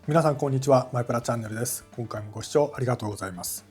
皆さんこんにちは、マイプラチャンネルです。今回もご視聴ありがとうございます。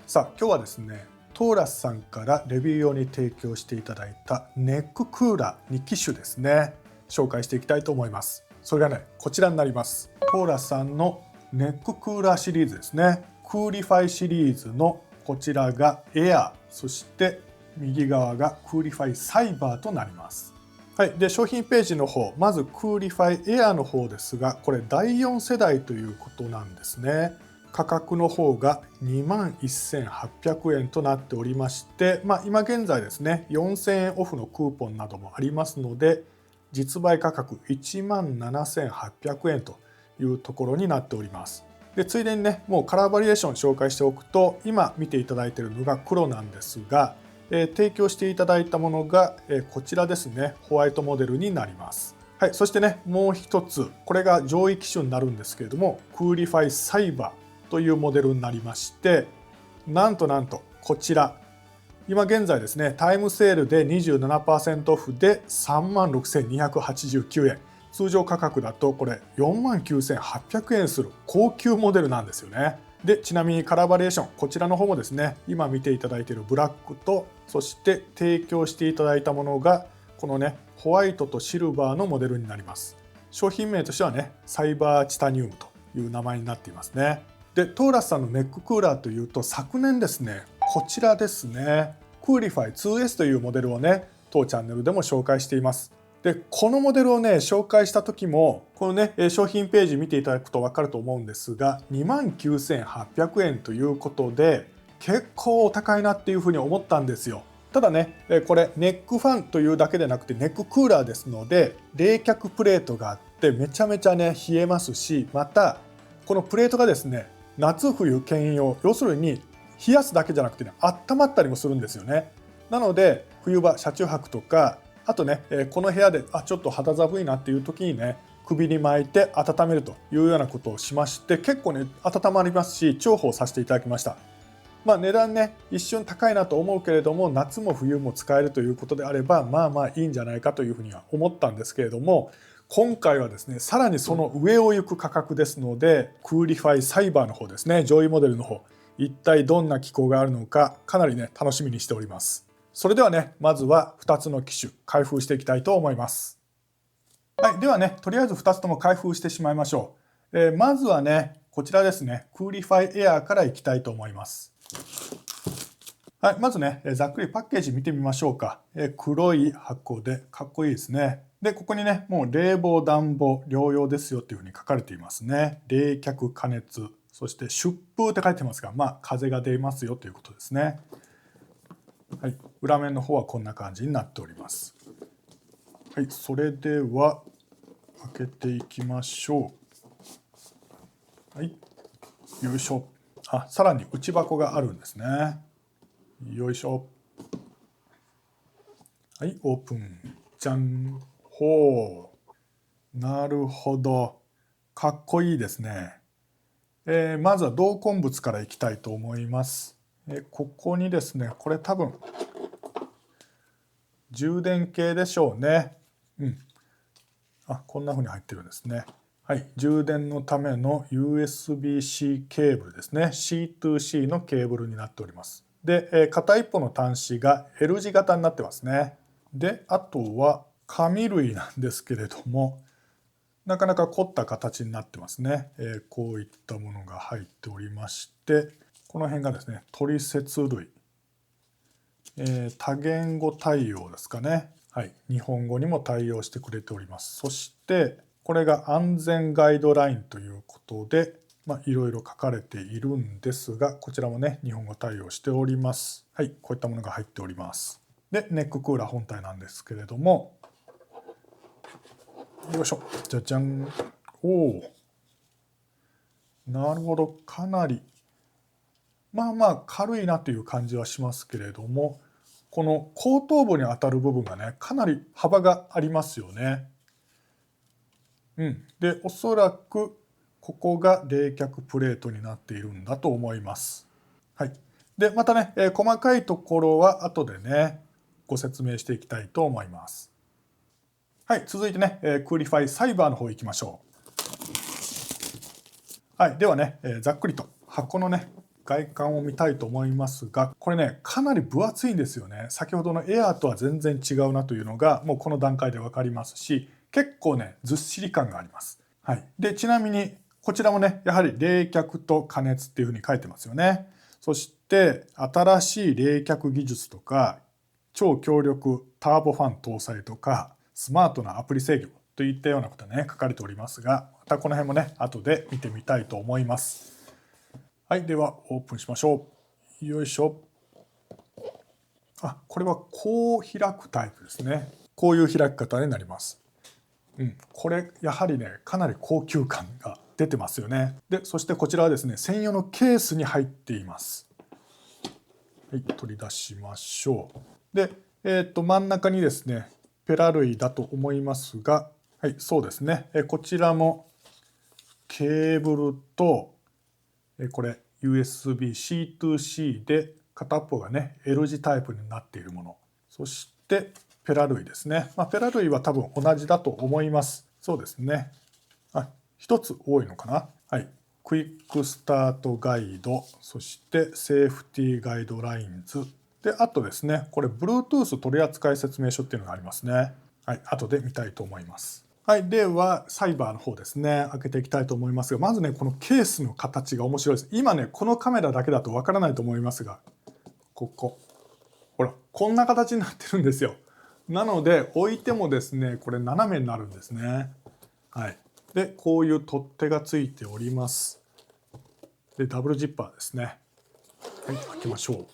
さあ今日はですね、トーラスさんからレビュー用に提供していただいたネッククーラー2機種ですね、紹介していきたいと思います。それがね、こちらになります。トーラスさんのネッククーラーシリーズですね。クーリファイシリーズのこちらがエアー、そして右側がクーリファイサイバーとなります。はい、で商品ページの方、まずクーリファイエアーの方ですが、これ第4世代ということなんですね。価格の方が21,800円となっておりまして、今現在ですね、4000円オフのクーポンなどもありますので、実売価格17,800円というところになっております。でついでにね、もうカラーバリエーション紹介しておくと、今見ていただいているのが黒なんですが、提供していただいたものがこちらですね、ホワイトモデルになります。はい、そしてね、もう一つ、これが上位機種になるんですけれども、クーリファイサイバーというモデルになりまして、なんとこちら、今現在ですね、タイムセールで 27% オフで 36,289 円。通常価格だとこれ 49,800 円する高級モデルなんですよね。でちなみにカラーバリエーション、こちらの方もですね、今見ていただいているブラックと、そして提供していただいたものがこのね、ホワイトとシルバーのモデルになります。商品名としてはね、サイバーチタニウムという名前になっていますね。でトーラスさんのネッククーラーというと、昨年ですね、こちらですね、クーリファイ 2S というモデルをね、当チャンネルでも紹介しています。でこのモデルをね、紹介した時も、このね、商品ページ見ていただくと分かると思うんですが、29,800 円ということで結構お高いなっていうふうに思ったんですよ。ただね、これネックファンというだけでなくてネッククーラーですので、冷却プレートがあってめちゃめちゃね冷えますし、またこのプレートがですね、夏冬兼用、要するに冷やすだけじゃなくてね、温まったりもするんですよね。なので冬場車中泊とか、あとね、この部屋でちょっと肌寒いなっていう時にね、首に巻いて温めるというようなことをしまして、結構ね温まりますし、重宝させていただきました。値段ね一瞬高いなと思うけれども、夏も冬も使えるということであれば、いいんじゃないかというふうには思ったんですけれども、今回はですね、さらにその上を行く価格ですので、クーリファイサイバーの方ですね、上位モデルの方、一体どんな機構があるのか、かなりね楽しみにしております。それではね、まずは2つの機種開封していきたいと思います。はい、ではね、とりあえず2つとも開封してしまいましょう。まずはね、こちらですね、クーリファイエアーからいきたいと思います。はい、まずね、ざっくりパッケージ見てみましょうか。黒い箱でかっこいいですね。で、ここにね、もう冷房、暖房、療養ですよっていうふうに書かれていますね。冷却、加熱、そして出風って書いてますが、風が出ますよということですね。はい、裏面の方はこんな感じになっております。はい、それでは開けていきましょう。はい、よいしょ。さらに内箱があるんですね。よいしょ。はい、オープン。じゃん。ほう。なるほど。かっこいいですね。まずは同梱物からいきたいと思います。ここにですね、これ多分充電系でしょうね。こんな風に入ってるんですね。はい、充電のための USB-C ケーブルですね。C2C のケーブルになっております。で、片一方の端子が L 字型になってますね。で、あとは紙類なんですけれども、なかなか凝った形になってますね。こういったものが入っておりまして、この辺がですね、取説類、多言語対応ですかね。はい、日本語にも対応してくれております。そしてこれが安全ガイドラインということで、いろいろ書かれているんですが、こちらもね日本語対応しております。はい、こういったものが入っております。でネッククーラー本体なんですけれども、よいしょ、じゃじゃん。おお、なるほど、かなり軽いなという感じはしますけれども、この後頭部に当たる部分がね、かなり幅がありますよね。でおそらくここが冷却プレートになっているんだと思います。はい、でまたね、細かいところは後でねご説明していきたいと思います。はい、続いてね、クーリファイサイバーの方行きましょう。はい、ではね、ざっくりと箱のね、外観を見たいと思いますが、これね、かなり分厚いんですよね。先ほどのエアーとは全然違うなというのが、もうこの段階で分かりますし、結構ね、ずっしり感があります。はい。で、ちなみに、こちらもね、やはり冷却と加熱っていうふうに書いてますよね。そして、新しい冷却技術とか、超強力ターボファン搭載とか、スマートなアプリ制御といったようなことがね、書かれておりますが、またこの辺もね、後で見てみたいと思います。はい、ではオープンしましょう。よいしょ。あ、これはこう開くタイプですね。こういう開き方になります。これやはりね、かなり高級感が出てますよね。で、そしてこちらはですね、専用のケースに入っています。はい、取り出しましょう。で、真ん中にですね、ペラ類だと思いますが、はい、そうですね。こちらもケーブルと、これ USB-C to C で片っぽがね L 字タイプになっているもの、そしてペラ類ですね。ペラ類は多分同じだと思います。そうですね。一つ多いのかな。はい。クイックスタートガイド、そしてセーフティーガイドラインズ。で、あとですね、これ Bluetooth 取扱説明書っていうのがありますね。はい。後で見たいと思います。はい。では、サイバーの方ですね、開けていきたいと思いますが、まずね、このケースの形が面白いです。今ね、このカメラだけだとわからないと思いますが、ここ。ほら、こんな形になってるんですよ。なので、置いてもですね、これ斜めになるんですね。はい。で、こういう取っ手がついております。で、ダブルジッパーですね。はい、開けましょう。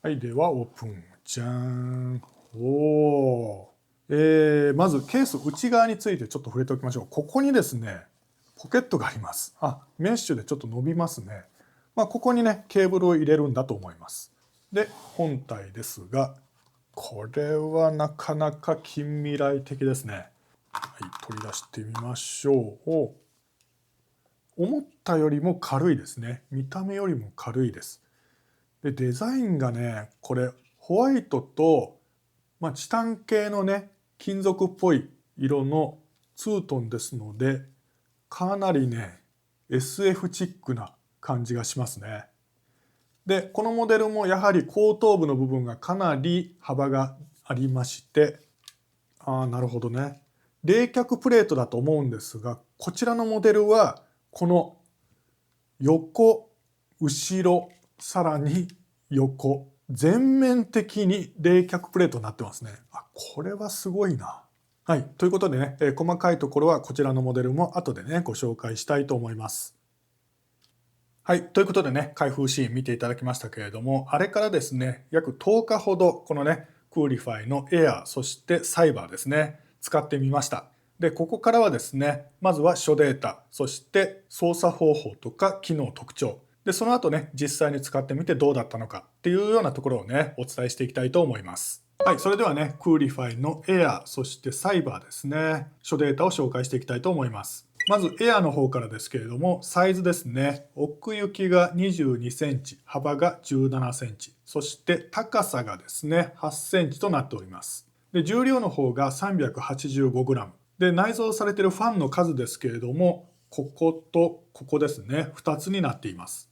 はい、ではオープン。じゃーん。おー。まずケース内側についてちょっと触れておきましょう。ここにですね、ポケットがあります。メッシュでちょっと伸びますね。ここにね、ケーブルを入れるんだと思います。で、本体ですが、これはなかなか近未来的ですね。はい、取り出してみましょう。思ったよりも軽いですね。見た目よりも軽いです。で、デザインがね、これホワイトと、チタン系のね、金属っぽい色のツートンですので、かなりね、SF チックな感じがしますね。で、このモデルもやはり後頭部の部分がかなり幅がありまして、なるほどね。冷却プレートだと思うんですが、こちらのモデルはこの横、後ろ、さらに横、全面的に冷却プレートになってますね。これはすごいな。はい。ということでね、細かいところはこちらのモデルも後でね、ご紹介したいと思います。はい。ということでね、開封シーン見ていただきましたけれども、あれからですね、約10日ほど、このね、クーリファイのエアー、そしてサイバーですね、使ってみました。で、ここからはですね、まずは諸データ、そして操作方法とか機能特徴。で、その後ね、実際に使ってみてどうだったのかっていうようなところをね、お伝えしていきたいと思います。はい。それではね、クーリファイのエアー、そしてサイバーですね、諸データを紹介していきたいと思います。まずエアの方からですけれども、サイズですね。奥行きが22センチ、幅が17センチ、そして高さがですね、8センチとなっております。で、重量の方が 385g。で、内蔵されているファンの数ですけれども、こことここですね、2つになっています。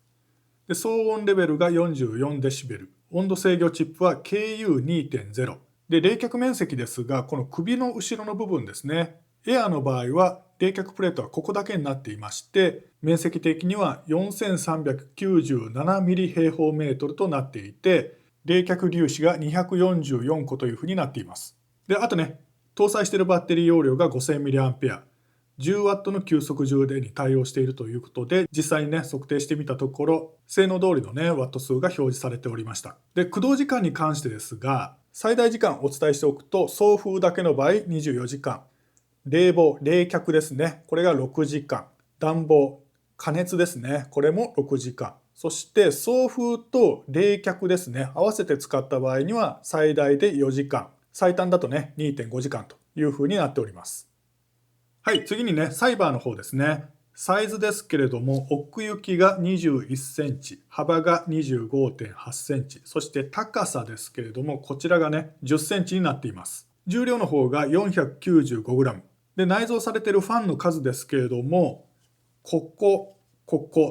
で、騒音レベルが44デシベル。温度制御チップは KU2.0。で、冷却面積ですが、この首の後ろの部分ですね。エアの場合は冷却プレートはここだけになっていまして、面積的には 4397 平方メートルとなっていて、冷却粒子が244個というふうになっています。で、あとね、搭載しているバッテリー容量が 5000mAh。10W の急速充電に対応しているということで、実際にね、測定してみたところ、性能通りのね、ワット数が表示されておりました。で、駆動時間に関してですが、最大時間お伝えしておくと、送風だけの場合24時間、冷房、冷却ですね、これが6時間、暖房、加熱ですね、これも6時間、そして送風と冷却ですね、合わせて使った場合には最大で4時間、最短だとね、2.5時間というふうになっております。はい、次にね、サイバーの方ですね。サイズですけれども、奥行きが21センチ、幅が25.8センチ、そして高さですけれども、こちらがね、10センチになっています。重量の方が 495g。で、内蔵されているファンの数ですけれども、ここ、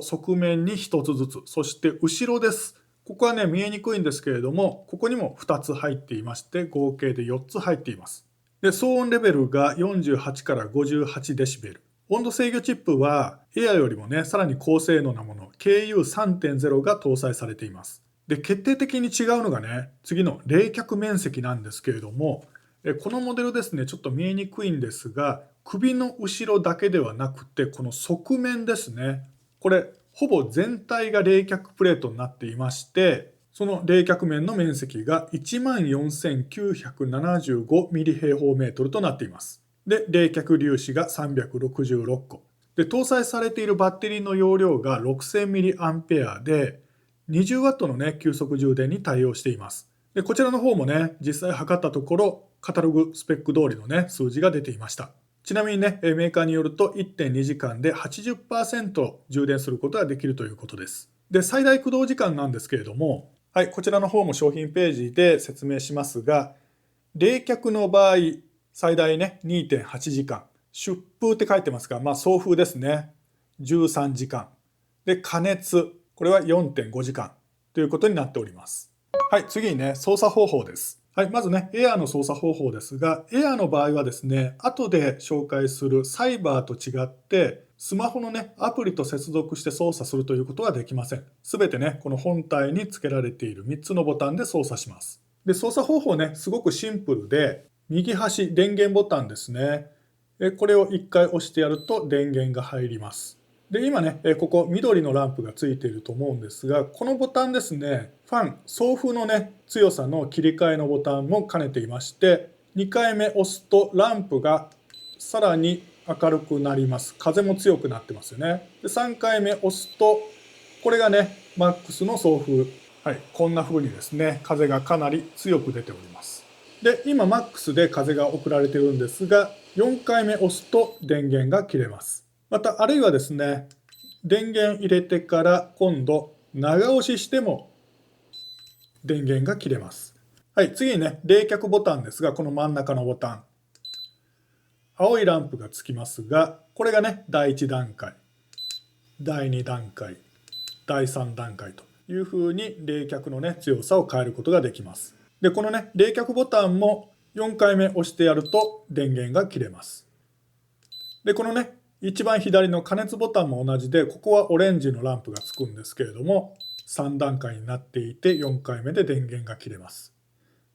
側面に1つずつ、そして後ろです。ここはね、見えにくいんですけれども、ここにも2つ入っていまして、合計で4つ入っています。で、騒音レベルが48から58デシベル。温度制御チップは、エアよりもね、さらに高性能なもの、KU3.0 が搭載されています。で、決定的に違うのがね、次の冷却面積なんですけれども、このモデルですね、ちょっと見えにくいんですが、首の後ろだけではなくて、この側面ですね。これ、ほぼ全体が冷却プレートになっていまして、その冷却面の面積が 14,975 ミリ平方メートルとなっています。で、冷却粒子が366個。で、搭載されているバッテリーの容量が 6000mAh で、20W のね、急速充電に対応しています。で、こちらの方もね、実際測ったところ、カタログスペック通りのね、数字が出ていました。ちなみにね、メーカーによると 1.2 時間で 80% 充電することができるということです。で、最大駆動時間なんですけれども、はい、こちらの方も商品ページで説明しますが、冷却の場合、最大ね、2.8 時間。出風って書いてますが、送風ですね。13時間。で、加熱。これは 4.5 時間ということになっております。はい、次にね、操作方法です。はい、まずね、エアーの操作方法ですが、エアーの場合はですね、後で紹介するサイバーと違って、スマホのね、アプリと接続して操作するということはできません。すべてね、この本体に付けられている3つのボタンで操作します。で、操作方法ね、すごくシンプルで、右端電源ボタンですね。これを1回押してやると電源が入ります。で、今ね、ここ緑のランプがついていると思うんですが、このボタンですね、ファン、送風のね、強さの切り替えのボタンも兼ねていまして、2回目押すとランプがさらに明るくなります。風も強くなってますよね。で、3回目押すと、これがね、マックスの送風。はい、こんな風にですね、風がかなり強く出ております。で、今マックスで風が送られているんですが、4回目押すと電源が切れます。また、あるいはですね、電源入れてから今度長押ししても電源が切れます。はい、次にね、冷却ボタンですが、この真ん中のボタン。青いランプがつきますが、これがね、第1段階、第2段階、第3段階というふうに冷却のね、強さを変えることができます。で、このね、冷却ボタンも4回目押してやると電源が切れます。で、このね、一番左の加熱ボタンも同じで、ここはオレンジのランプがつくんですけれども、3段階になっていて、4回目で電源が切れます。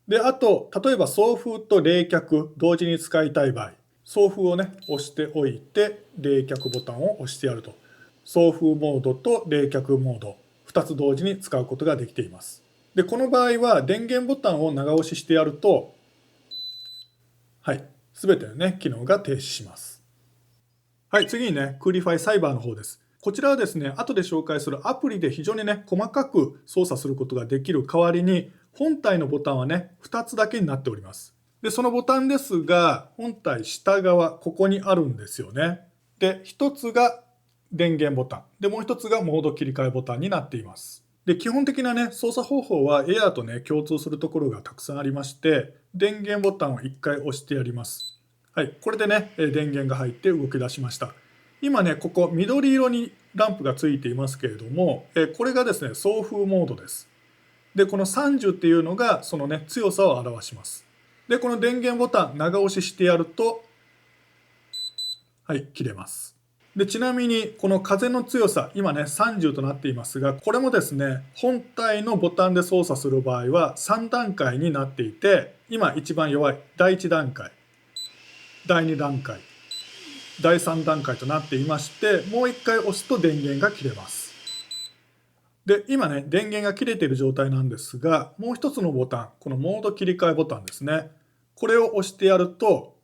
で、あと、例えば送風と冷却同時に使いたい場合、送風をね、押しておいて、冷却ボタンを押してやると。送風モードと冷却モード、2つ同時に使うことができています。で、この場合は電源ボタンを長押ししてやると、はい、すべてのね、機能が停止します。はい、次にね、クーリファイサイバーの方です。こちらはですね、後で紹介するアプリで非常にね、細かく操作することができる代わりに、本体のボタンはね、2つだけになっております。で、そのボタンですが、本体下側、ここにあるんですよね。で、1つが電源ボタン。で、もう1つがモード切り替えボタンになっています。で、基本的なね、操作方法はエアーとね、共通するところがたくさんありまして、電源ボタンを1回押してやります。はい、これでね、電源が入って動き出しました。今ね、ここ緑色にランプがついていますけれども、これがですね、送風モードです。で、この30っていうのがそのね、強さを表します。で、この電源ボタン長押ししてやると、はい、切れます。で、ちなみにこの風の強さ、今ね、30となっていますが、これもですね、本体のボタンで操作する場合は3段階になっていて、今一番弱い第1段階、第2段階、第3段階となっていまして、もう1回押すと電源が切れます。で、今ね、電源が切れている状態なんですが、もう一つのボタン、このモード切り替えボタンですね。これを押してやると、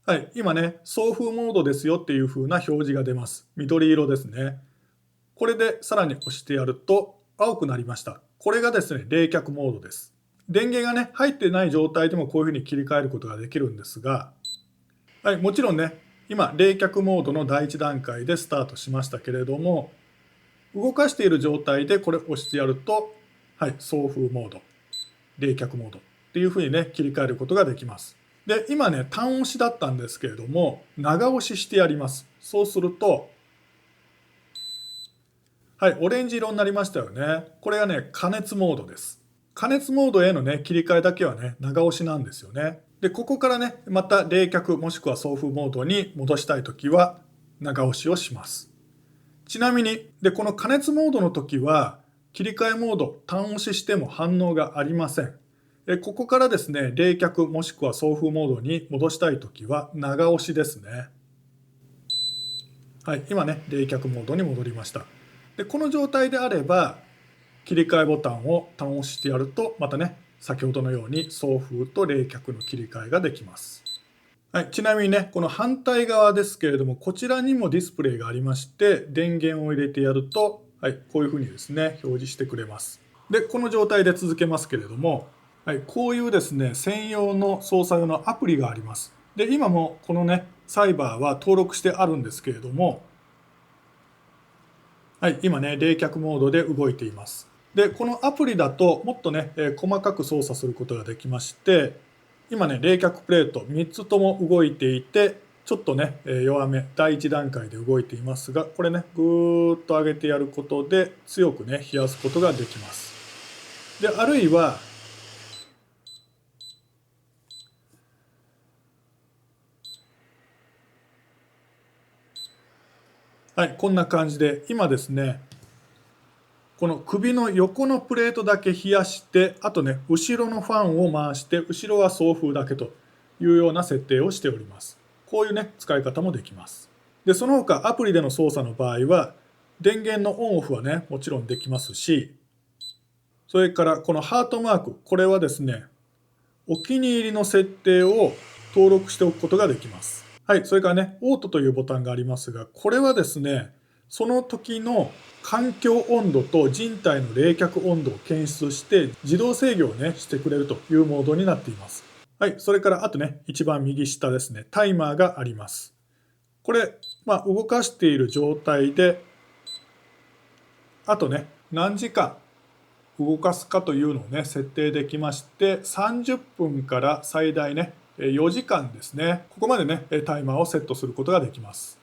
はい、今ね、送風モードですよっていう風な表示が出ます。緑色ですね。これでさらに押してやると青くなりました。これがですね、冷却モードです。電源がね、入ってない状態でもこういう風に切り替えることができるんですが、はい、もちろんね、今、冷却モードの第1段階でスタートしましたけれども、動かしている状態でこれを押してやると、はい、送風モード、冷却モードっていうふうにね、切り替えることができます。で、今ね、単押しだったんですけれども、長押ししてやります。そうすると、はい、オレンジ色になりましたよね。これがね、加熱モードです。加熱モードへのね、切り替えだけはね、長押しなんですよね。で、ここからね、また冷却もしくは送風モードに戻したいときは、長押しをします。ちなみに、で、この加熱モードの時は、切り替えモード、単押ししても反応がありません。ここからですね、冷却もしくは送風モードに戻したい時は、長押しですね。はい、今ね、冷却モードに戻りました。で、この状態であれば、切り替えボタンを単押してやると、またね、先ほどのように送風と冷却の切り替えができます。はい、ちなみにね、この反対側ですけれども、こちらにもディスプレイがありまして、電源を入れてやると、はい、こういうふうにですね、表示してくれます。で、この状態で続けますけれども、はい、こういうですね、専用の操作用のアプリがあります。で、今もこのね、サイバーは登録してあるんですけれども、はい、今ね、冷却モードで動いています。で、このアプリだともっとね、細かく操作することができまして、今ね、冷却プレート3つとも動いていて、ちょっとね、弱め、第1段階で動いていますが、これね、ぐーっと上げてやることで強くね、冷やすことができます。で、あるいは、はい、こんな感じで、今ですね、この首の横のプレートだけ冷やして、あとね、後ろのファンを回して、後ろは送風だけというような設定をしております。こういうね、使い方もできます。で、その他アプリでの操作の場合は、電源のオンオフはね、もちろんできますし、それからこのハートマーク、これはですね、お気に入りの設定を登録しておくことができます。はい、それからね、オートというボタンがありますが、これはですね、その時の環境温度と人体の冷却温度を検出して自動制御をね、してくれるというモードになっています。はい、それからあとね、一番右下ですね、タイマーがあります。これ、動かしている状態で、あとね、何時間動かすかというのをね、設定できまして、30分から最大ね、4時間ですね。ここまでね、タイマーをセットすることができます。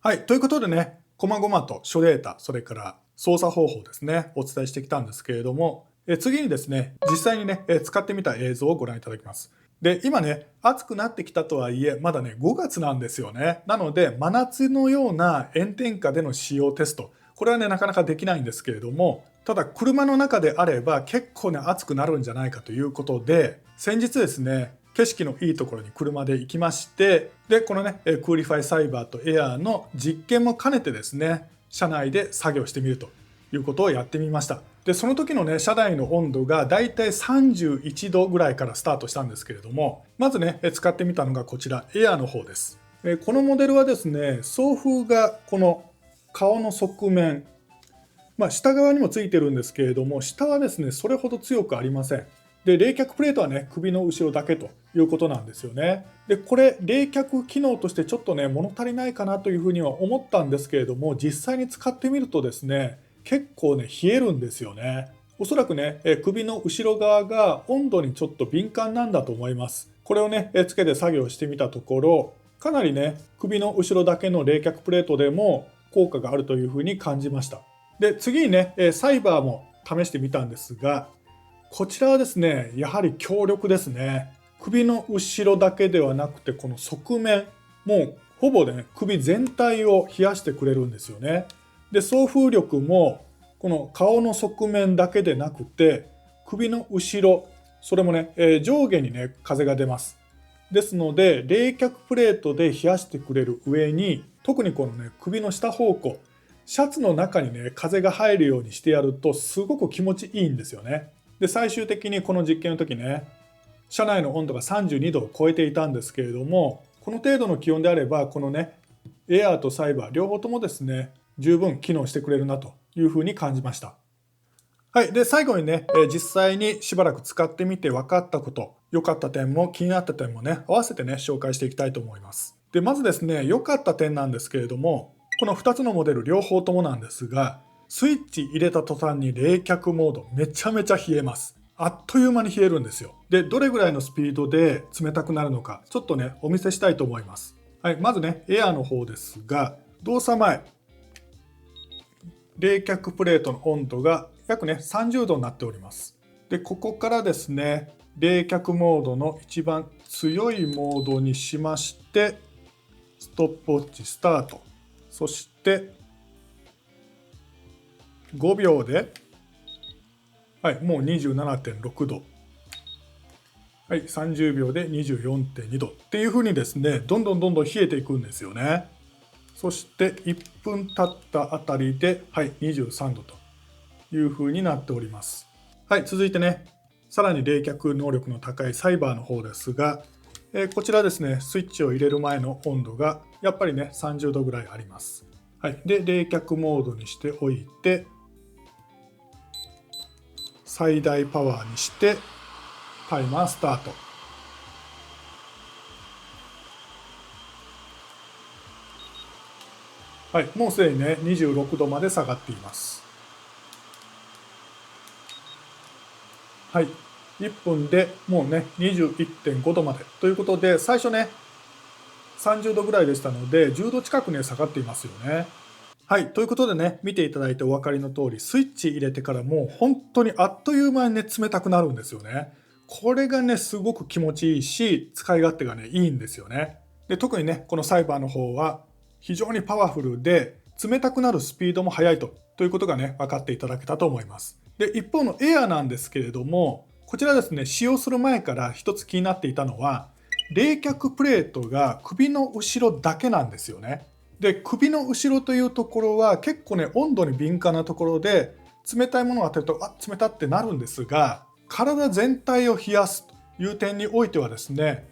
はい、ということでね、細々と諸データ、それから操作方法ですね、お伝えしてきたんですけれども、次にですね、実際にね、使ってみた映像をご覧いただきます。で、今ね、暑くなってきたとはいえ、まだね、5月なんですよね。なので、真夏のような炎天下での使用テスト、これはね、なかなかできないんですけれども、ただ車の中であれば結構ね、暑くなるんじゃないかということで、先日ですね、景色のいいところに車で行きまして、で、このね、クーリファイサイバーとエアーの実験も兼ねてですね、車内で作業してみるということをやってみました。で、その時のね、車内の温度がだいたい31度ぐらいからスタートしたんですけれども、まずね、使ってみたのがこちら、エアーの方です。このモデルはですね、送風がこの顔の側面、下側にもついてるんですけれども、下はですね、それほど強くありません。で、冷却プレートはね、首の後ろだけということなんですよね。で、これ、冷却機能としてちょっとね、物足りないかなというふうには思ったんですけれども、実際に使ってみるとですね、結構ね、冷えるんですよね。おそらくね、首の後ろ側が温度にちょっと敏感なんだと思います。これをね、つけて作業してみたところ、かなりね、首の後ろだけの冷却プレートでも効果があるというふうに感じました。で、次にね、サイバーも試してみたんですが、こちらはですね、やはり強力ですね。首の後ろだけではなくて、この側面、もうほぼね、首全体を冷やしてくれるんですよね。で、送風力も、この顔の側面だけでなくて、首の後ろ、それもね、上下にね、風が出ます。ですので、冷却プレートで冷やしてくれる上に、特にこのね、首の下方向、シャツの中にね、風が入るようにしてやると、すごく気持ちいいんですよね。で、最終的にこの実験の時ね、車内の温度が32度を超えていたんですけれども、この程度の気温であれば、このね、エアーとサイバー両方ともですね、十分機能してくれるなというふうに感じました。はい。で、最後にね、実際にしばらく使ってみて分かったこと、良かった点も気になった点もね、合わせてね、紹介していきたいと思います。で、まずですね、良かった点なんですけれども、この2つのモデル両方ともなんですが、スイッチ入れた途端に冷却モードめちゃめちゃ冷えます。あっという間に冷えるんですよ。で、どれぐらいのスピードで冷たくなるのか、ちょっとね、お見せしたいと思います。はい、まずね、エアーの方ですが、動作前、冷却プレートの温度が約ね、30度になっております。で、ここからですね、冷却モードの一番強いモードにしまして、ストップウォッチスタート。そして、5秒で、はい、もう 27.6 度。はい、30秒で 24.2 度っていう風にですね、どんどん冷えていくんですよね。そして1分経ったあたりで、はい、23度という風になっております。はい、続いてね、さらに冷却能力の高いサイバーの方ですが、こちらですね、スイッチを入れる前の温度がやっぱりね、30度ぐらいあります。はい、で、冷却モードにしておいて、最大パワーにしてタイマースタート。はい、もうすでにね、26度まで下がっています。はい、1分でもうね、21.5 度までということで、最初ね、30度ぐらいでしたので、10度近くね、下がっていますよね。はい、ということでね、見ていただいてお分かりの通り、スイッチ入れてからもう本当にあっという間にね、冷たくなるんですよね。これがね、すごく気持ちいいし、使い勝手がね、いいんですよね。で、特にね、このサイバーの方は非常にパワフルで、冷たくなるスピードも速いということがね、分かっていただけたと思います。で、一方のエアーなんですけれども、こちらですね、使用する前から一つ気になっていたのは、冷却プレートが首の後ろだけなんですよね。で、首の後ろというところは結構ね、温度に敏感なところで、冷たいものを当てると、あ、冷たってなるんですが、体全体を冷やすという点においてはですね、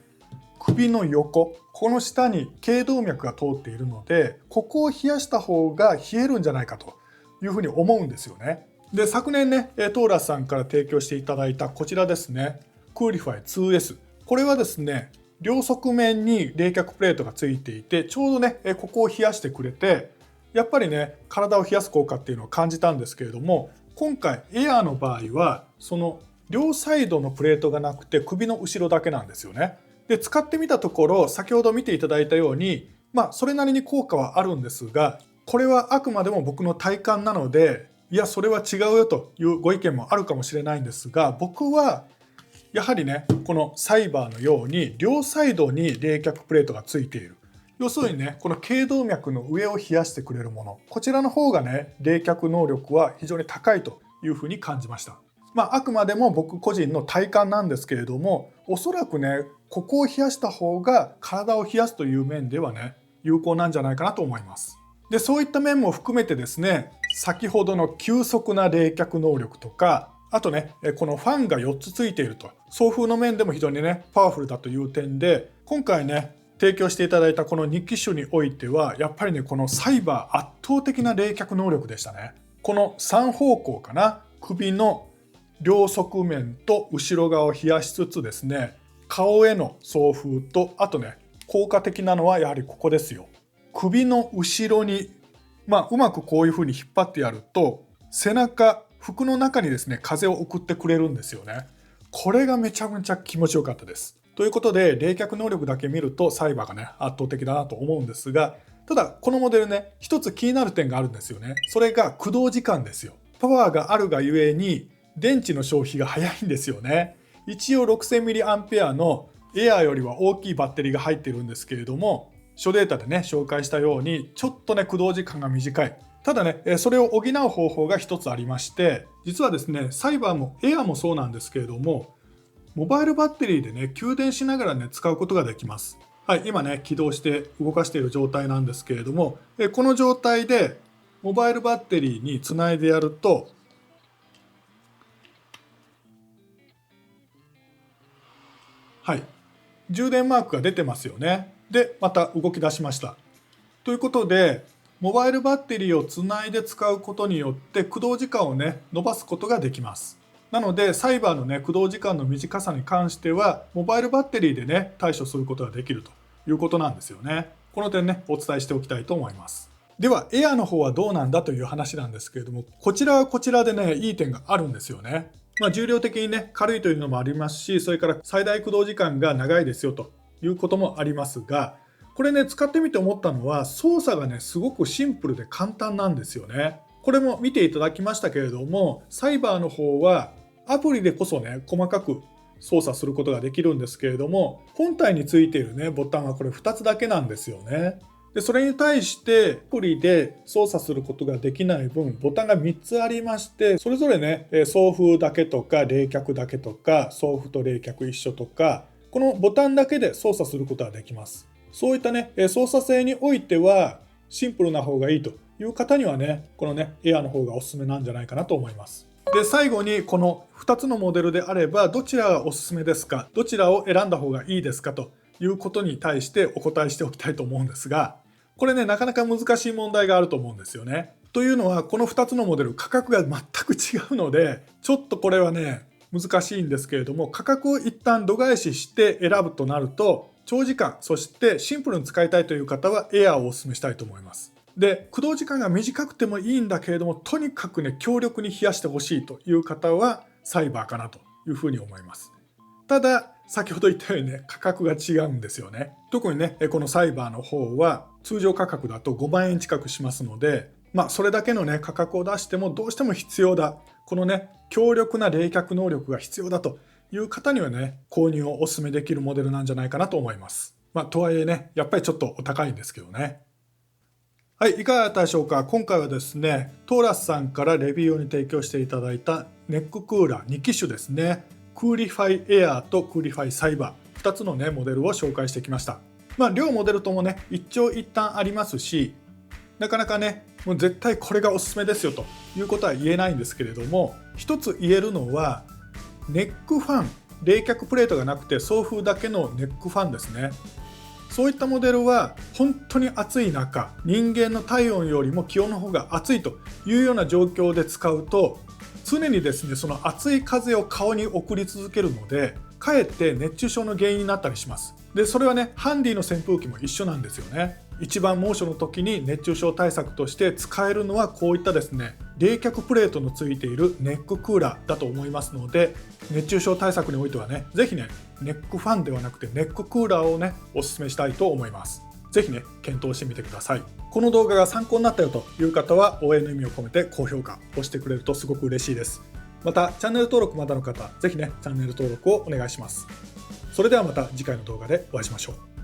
首の横、この下に頸動脈が通っているので、ここを冷やした方が冷えるんじゃないかというふうに思うんですよね。で、昨年ね、トーラスさんから提供していただいたこちらですね、クーリファイ 2S。これはですね、両側面に冷却プレートがついていて、ちょうどね、ここを冷やしてくれて、やっぱりね、体を冷やす効果っていうのを感じたんですけれども、今回エアーの場合は、その両サイドのプレートがなくて首の後ろだけなんですよね。で、使ってみたところ、先ほど見ていただいたように、それなりに効果はあるんですが、これはあくまでも僕の体感なので、いや、それは違うよというご意見もあるかもしれないんですが、僕はやはりね、このサイバーのように両サイドに冷却プレートがついている。要するにね、この頸動脈の上を冷やしてくれるもの、こちらの方がね、冷却能力は非常に高いというふうに感じました。あくまでも僕個人の体感なんですけれども、おそらくね、ここを冷やした方が体を冷やすという面ではね、有効なんじゃないかなと思います。で、そういった面も含めてですね、先ほどの急速な冷却能力とか、あとね、このファンが4つついていると、送風の面でも非常にね、パワフルだという点で、今回ね、提供していただいたこの2機種においては、やっぱりね、このサイバー圧倒的な冷却能力でしたね。この3方向かな、首の両側面と後ろ側を冷やしつつですね、顔への送風と、あとね、効果的なのはやはりここですよ。首の後ろに、うまくこういう風に引っ張ってやると、背中、服の中にですね、風を送ってくれるんですよね。これがめちゃめちゃ気持ちよかったです。ということで、冷却能力だけ見るとサイバーがね、圧倒的だなと思うんですが、ただこのモデルね、一つ気になる点があるんですよね。それが駆動時間ですよ。パワーがあるがゆえに、電池の消費が早いんですよね。一応 6000mAh のエアーよりは大きいバッテリーが入っているんですけれども、諸データでね、紹介したように、ちょっとね、駆動時間が短い。ただね、それを補う方法が一つありまして、実はですね、サイバーもエアーもそうなんですけれども、モバイルバッテリーでね、給電しながらね、使うことができます。はい、今ね、起動して動かしている状態なんですけれども、この状態で、モバイルバッテリーにつないでやると、はい、充電マークが出てますよね。で、また動き出しました。ということで、モバイルバッテリーをつないで使うことによって駆動時間をね、伸ばすことができます。なので、サイバーのね、駆動時間の短さに関しては、モバイルバッテリーでね、対処することができるということなんですよね。この点ね、お伝えしておきたいと思います。では、エアの方はどうなんだという話なんですけれども、こちらはこちらでね、いい点があるんですよね。重量的にね、軽いというのもありますし、それから最大駆動時間が長いですよということもありますが、これね、使ってみて思ったのは、操作がね、すごくシンプルで簡単なんですよね。これも見ていただきましたけれども、サイバーの方はアプリでこそね、細かく操作することができるんですけれども、本体についているね、ボタンはこれ2つだけなんですよね。で、それに対してアプリで操作することができない分、ボタンが3つありまして、それぞれね、送風だけとか冷却だけとか、送風と冷却一緒とか、このボタンだけで操作することができます。そういったね、操作性においてはシンプルな方がいいという方にはね、このね、エアの方がおすすめなんじゃないかなと思います。で、最後にこの2つのモデルであればどちらがおすすめですか、どちらを選んだ方がいいですかということに対してお答えしておきたいと思うんですが、これね、なかなか難しい問題があると思うんですよね。というのは、この2つのモデル価格が全く違うので、ちょっとこれはね、難しいんですけれども、価格を一旦度外視して選ぶとなると、長時間、そしてシンプルに使いたいという方はエアーをお勧めしたいと思います。で、駆動時間が短くてもいいんだけれども、とにかくね、強力に冷やしてほしいという方はサイバーかなというふうに思います。ただ、先ほど言ったようにね、価格が違うんですよね。特にね、このサイバーの方は通常価格だと5万円近くしますので、それだけのね、価格を出してもどうしても必要だ。このね、強力な冷却能力が必要だという方にはね、購入をお勧めできるモデルなんじゃないかなと思います。とはいえね、やっぱりちょっとお高いんですけどね。はい、いかがだったでしょうか。今回はですね、トーラスさんからレビュー用に提供していただいたネッククーラー2機種ですね。クーリファイエアーとクーリファイサイバー、2つのね、モデルを紹介してきました。両モデルともね、一長一短ありますし、なかなかね、もう絶対これがおすすめですよということは言えないんですけれども、一つ言えるのは、ネックファン、冷却プレートがなくて送風だけのネックファンですね。そういったモデルは本当に暑い中、人間の体温よりも気温の方が暑いというような状況で使うと、常にですね、その熱い風を顔に送り続けるので、かえって熱中症の原因になったりします。で、それはね、ハンディの扇風機も一緒なんですよね。一番猛暑の時に熱中症対策として使えるのはこういったですね、冷却プレートのついているネッククーラーだと思いますので、熱中症対策においてはね、ぜひね、ネックファンではなくてネッククーラーをね、お勧めしたいと思います。ぜひね、検討してみてください。この動画が参考になったよという方は、応援の意味を込めて高評価をしてくれるとすごく嬉しいです。また、チャンネル登録まだの方、ぜひね、チャンネル登録をお願いします。それではまた次回の動画でお会いしましょう。